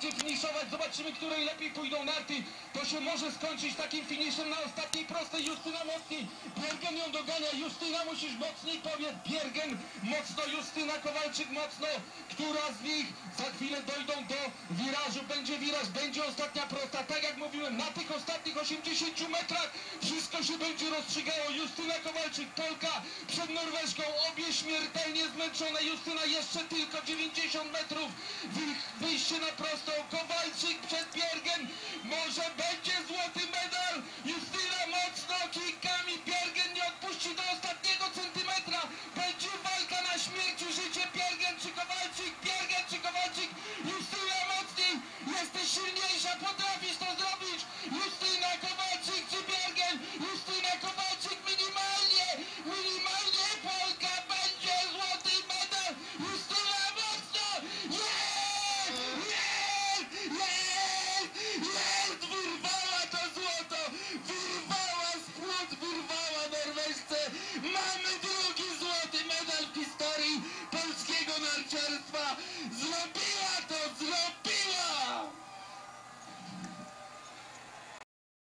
będzie finiszować. Zobaczymy, której lepiej pójdą narty. To się może skończyć takim finiszem na ostatniej prostej. Justyna mocniej. Biergen ją dogania. Justyna, musisz mocniej powiedz. Biergen mocno, Justyna Kowalczyk mocno. Która z nich za chwilę dojdą do wirażu? Będzie wiraż, będzie ostatnia prosta. Tak jak mówiłem, na tych ostatnich 80 metrach wszystko się będzie rozstrzygało. Justyna Kowalczyk, Polka przed Norweżką. Obie śmiertelnie zmęczone. Justyna jeszcze tylko 90 metrów. Wyjście na prostą.